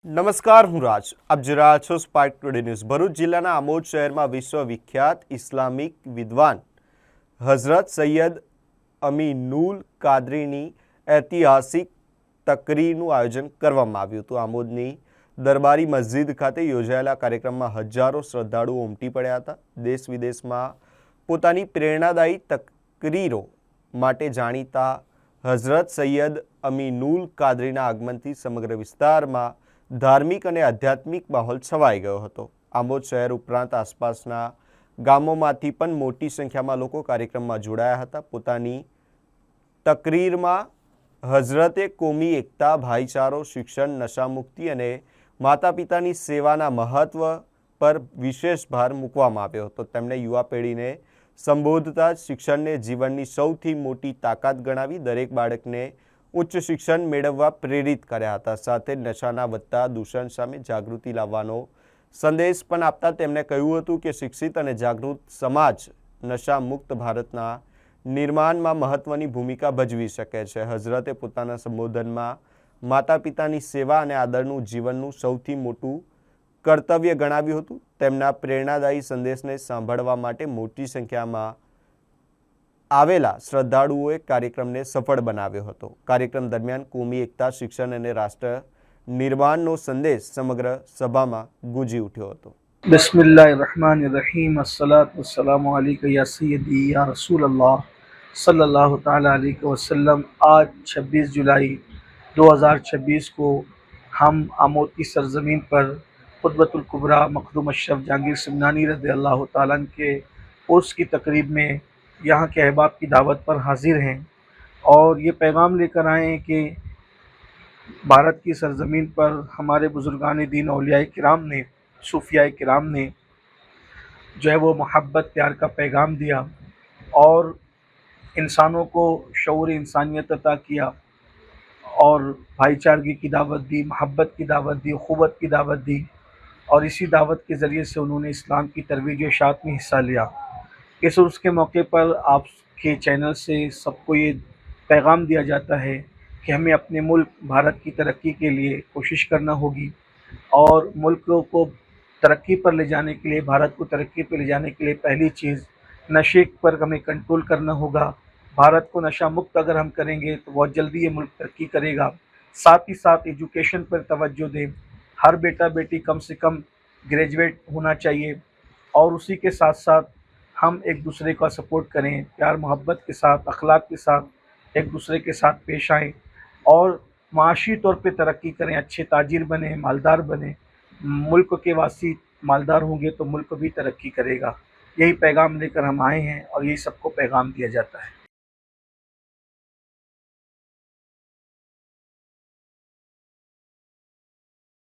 નમસ્કાર, હું રાજ. આપ જોઈ રહ્યા છો સ્પાર્ક ટુડે ન્યૂઝ. ભરૂચ જિલ્લાના આમોદ શહેરમાં વિશ્વવિખ્યાત ઇસ્લામિક વિદ્વાન હઝરત સૈયદ અમીનુલ કાદરીની ઐતિહાસિક તકરીરનું આયોજન કરવામાં આવ્યું હતું. આમોદની દરબારી મસ્જિદ ખાતે યોજાયેલા કાર્યક્રમમાં હજારો શ્રદ્ધાળુઓ ઉમટી પડ્યા હતા. દેશ વિદેશમાં પોતાની પ્રેરણાદાયી તકરીરો માટે જાણીતા હઝરત સૈયદ અમીનુલ કાદરીના આગમનથી સમગ્ર વિસ્તારમાં ધાર્મિક અને આધ્યાત્મિક માહોલ છવાઈ ગયો હતો. આમોદ શહેર ઉપરાંત આસપાસના ગામોમાંથી પણ મોટી સંખ્યામાં લોકો કાર્યક્રમમાં જોડાયા હતા. પોતાની તકરીરમાં હઝરતે કોમી એકતા, ભાઈચારો, શિક્ષણ, નશામુક્તિ અને માતા પિતાની સેવાના મહત્વ પર વિશેષ ભાર મૂકવામાં આવ્યો હતો. તેમણે યુવા પેઢીને સંબોધતા શિક્ષણને જીવનની સૌથી મોટી તાકાત ગણાવી દરેક બાળકને ઉચ્ચ શિક્ષણ મેળવવા પ્રેરિત કર્યા હતા. સાથે નશાના વધતા દૂષણ સામે જાગૃતિ લાવવાનો સંદેશ પણ આપતા તેમણે કહ્યું હતું કે શિક્ષિત અને જાગૃત સમાજ નશા મુક્ત ભારતના નિર્માણમાં મહત્વની ભૂમિકા ભજવી શકે છે. હઝરતે પોતાના સંબોધનમાં માતા પિતાની સેવા અને આદરનું જીવનનું સૌથી મોટું કર્તવ્ય ગણાવ્યું હતું. તેમના પ્રેરણાદાયી સંદેશને સાંભળવા માટે મોટી સંખ્યામાં આવેલા શ્રદ્ધાળુઓએ કાર્યક્રમને સફળ બનાવ્યો હતો. કાર્યક્રમ દરમિયાન કોમી એકતા, શિક્ષણ અને રાષ્ટ્ર નિર્માણનો સંદેશ સમગ્ર સભામાં ગુંજી ઉઠ્યો હતો. बिस्मिल्लाहिर्रहमानिर्रहीम अस्सलातु वस्सलामु अलैका या सय्यदी या रसूल अल्लाह सल्लल्लाहु ताला अलैहि वसल्लम। आज 26 जुलाई 2026 को हम आमोद की सरजमीन पर खुतबतुल कुबरा मखदूम अशरफ जहांगीर सिमनानी रज़ी अल्लाह ताला अन्हु के उर्स की तकरीब में यहाँ के अहबाब की दावत पर हाजिर हैं और ये पैगाम लेकर आए हैं कि भारत की सरजमीन पर हमारे बुजुर्गान दीन औलियाए किराम ने, सूफियाए किराम ने जो है वो मोहब्बत प्यार का पैगाम दिया और इंसानों को शऊर इंसानियत अता किया और भाईचारगी की दावत दी, मोहब्बत की दावत दी, ख़ुवत की दावत दी और इसी दावत के ज़रिए से उन्होंने इस्लाम की तरवीज व इशाअत में हिस्सा लिया। इस उर्स के मौके पर आपके चैनल से सबको ये पैगाम दिया जाता है कि हमें अपने मुल्क भारत की तरक्की के लिए कोशिश करना होगी और मुल्क को तरक्की पर ले जाने के लिए, भारत को तरक्की पर ले जाने के लिए पहली चीज़ नशे पर हमें कंट्रोल करना होगा। भारत को नशा मुक्त अगर हम करेंगे तो बहुत जल्दी ये मुल्क तरक्की करेगा। साथ ही साथ एजुकेशन पर तवज्जो दें, हर बेटा बेटी कम से कम ग्रेजुएट होना चाहिए और उसी के साथ साथ हम एक दूसरे का सपोर्ट करें, प्यार मोहब्बत के साथ, अखलाक के साथ एक दूसरे के साथ पेश आएँ और माशी तौर पे तरक्की करें, अच्छे ताजिर बने, मालदार बने। मुल्क के वासी मालदार होंगे तो मुल्क भी तरक्की करेगा। यही पैगाम लेकर हम आए हैं और यही सबको पैगाम दिया जाता है।